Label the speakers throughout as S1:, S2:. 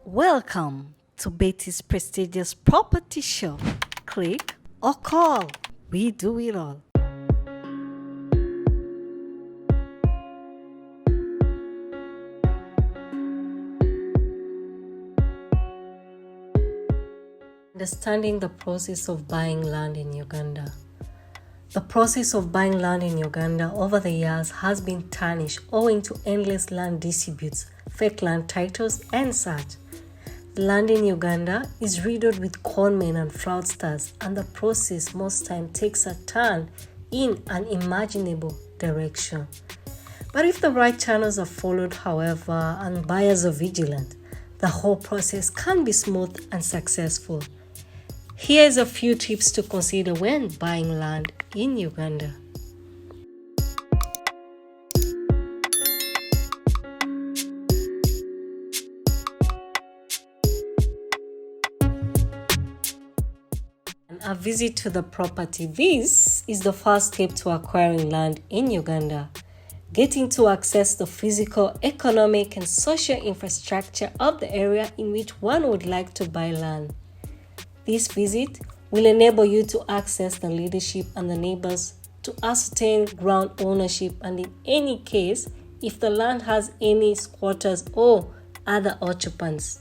S1: Welcome to Betty's prestigious property show. Click or call. We do it all. Understanding the process of buying land in Uganda. The process of buying land in Uganda over the years has been tarnished owing to endless land disputes, fake land titles, and such. The land in Uganda is riddled with conmen and fraudsters, and the process most times takes a turn in an unimaginable direction. But if the right channels are followed, however, and buyers are vigilant, the whole process can be smooth and successful. Here's a few tips to consider when buying land in Uganda. A visit to the property. This is the first step to acquiring land in Uganda. Getting to access the physical, economic, and social infrastructure of the area in which one would like to buy land. This visit will enable you to access the leadership and the neighbors to ascertain ground ownership, and in any case, if the land has any squatters or other occupants.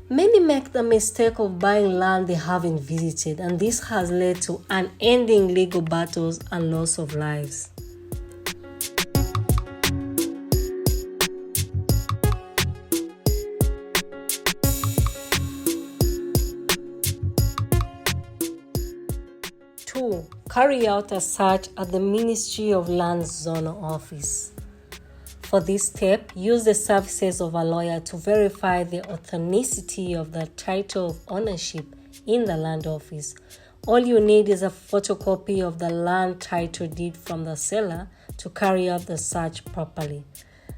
S1: Many make the mistake of buying land they haven't visited, and this has led to unending legal battles and loss of lives. Two, carry out a search at the Ministry of Land's Zonal office. For this step, use the services of a lawyer to verify the authenticity of the title of ownership in the land office. All you need is a photocopy of the land title deed from the seller to carry out the search properly.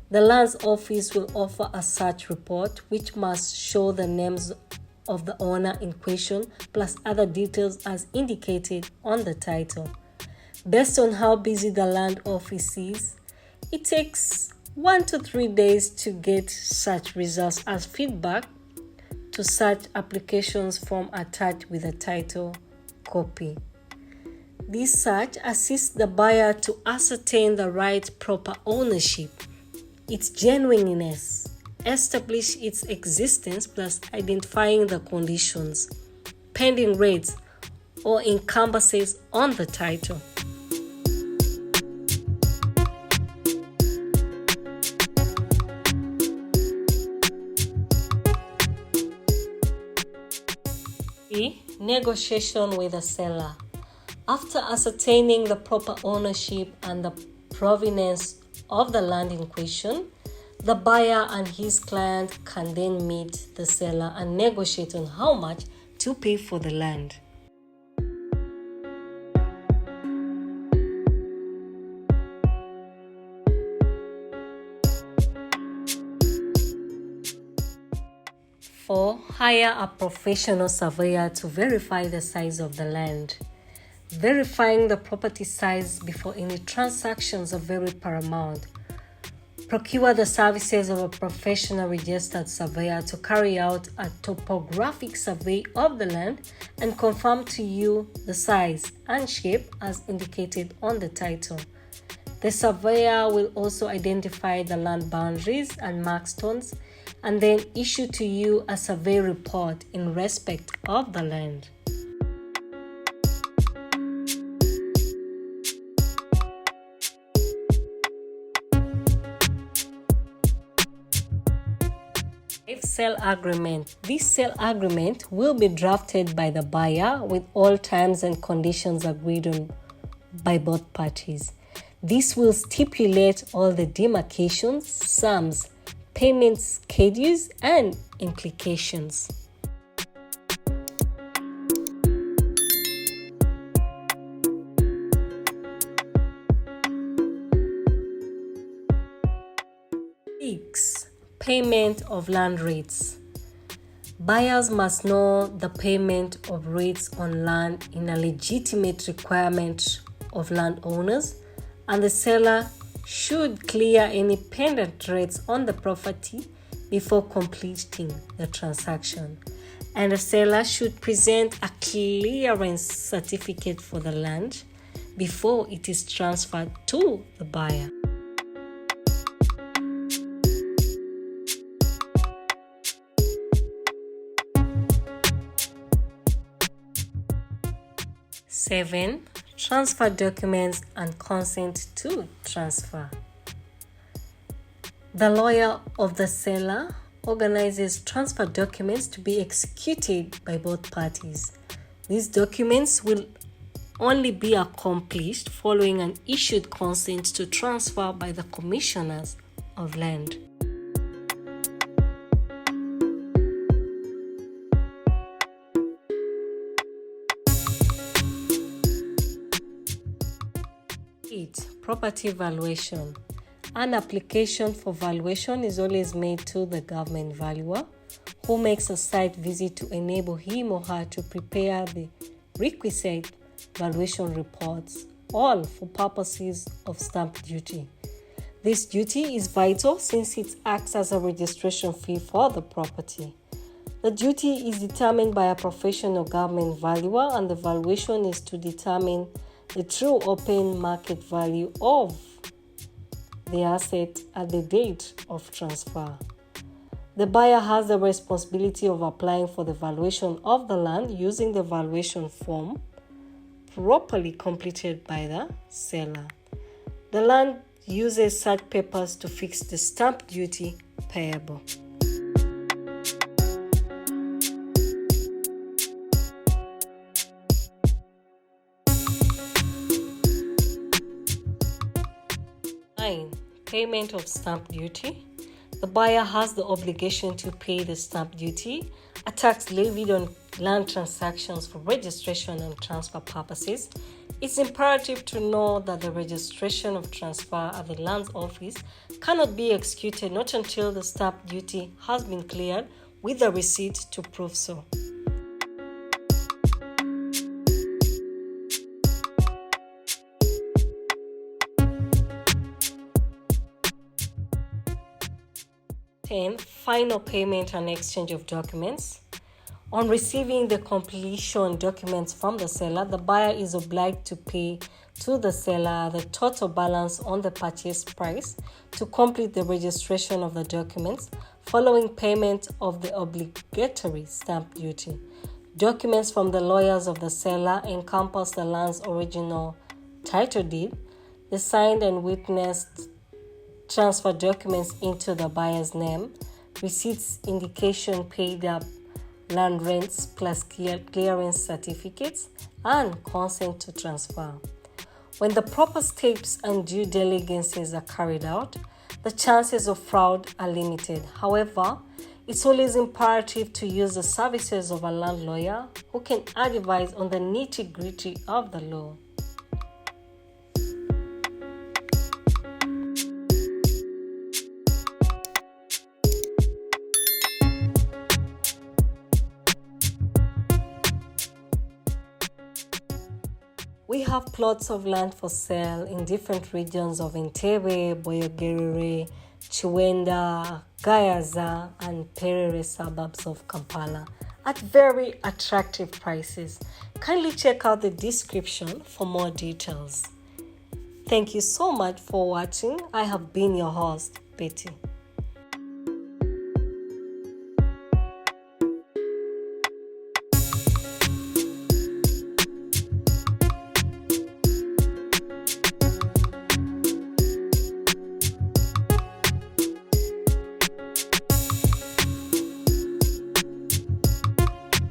S1: The land's office will offer a search report which must show the names of the owner in question plus other details as indicated on the title. Based on how busy the land office is, it takes 1 to 3 days to get such results as feedback to such applications form attached with a title copy. This search assists the buyer to ascertain the right proper ownership, its genuineness, establish its existence plus identifying the conditions, pending rates, or encumbrances on the title. Negotiation with the seller. After ascertaining the proper ownership and the provenance of the land in question, the buyer and his client can then meet the seller and negotiate on how much to pay for the land. Or hire a professional surveyor to verify the size of the land. Verifying the property size before any transactions are very paramount. Procure the services of a professional registered surveyor to carry out a topographic survey of the land and confirm to you the size and shape as indicated on the title. The surveyor will also identify the land boundaries and mark stones and then issue to you a survey report in respect of the land. Sale agreement. This sale agreement will be drafted by the buyer with all terms and conditions agreed on by both parties. This will stipulate all the demarcations, sums, payment schedules, and implications. Payment of land rates. Buyers must know the payment of rates on land in a legitimate requirement of landowners, and the seller should clear any pendant rates on the property before completing the transaction. And the seller should present a clearance certificate for the land before it is transferred to the buyer. Seven, transfer documents and consent to transfer. The lawyer of the seller organizes transfer documents to be executed by both parties. These documents will only be accomplished following an issued consent to transfer by the commissioners of land. Property valuation. An application for valuation is always made to the government valuer, who makes a site visit to enable him or her to prepare the requisite valuation reports, all for purposes of stamp duty. This duty is vital since it acts as a registration fee for the property. The duty is determined by a professional government valuer, and the valuation is to determine the true open market value of the asset at the date of transfer. The buyer has the responsibility of applying for the valuation of the land using the valuation form properly completed by the seller. The land uses such papers to fix the stamp duty payable. Payment of stamp duty. The buyer has the obligation to pay the stamp duty, a tax levied on land transactions for registration and transfer purposes. It's imperative to know that the registration of transfer at the land office cannot be executed not until the stamp duty has been cleared with a receipt to prove so. Final payment and exchange of documents. On receiving the completion documents from the seller, the buyer is obliged to pay to the seller the total balance on the purchase price to complete the registration of the documents, following payment of the obligatory stamp duty. Documents from the lawyers of the seller encompass the land's original title deed, the signed and witnessed transfer documents into the buyer's name, receipts indication paid up land rents plus clearance certificates, and consent to transfer. When the proper steps and due diligences are carried out, the chances of fraud are limited. However, it's always imperative to use the services of a land lawyer who can advise on the nitty-gritty of the law. We have plots of land for sale in different regions of Entebbe, BWEYOGERERE, KIWENDA-GAYAZA, and MPERERWE suburbs of Kampala at very attractive prices. Kindly check out the description for more details. Thank you so much for watching. I have been your host, Betty.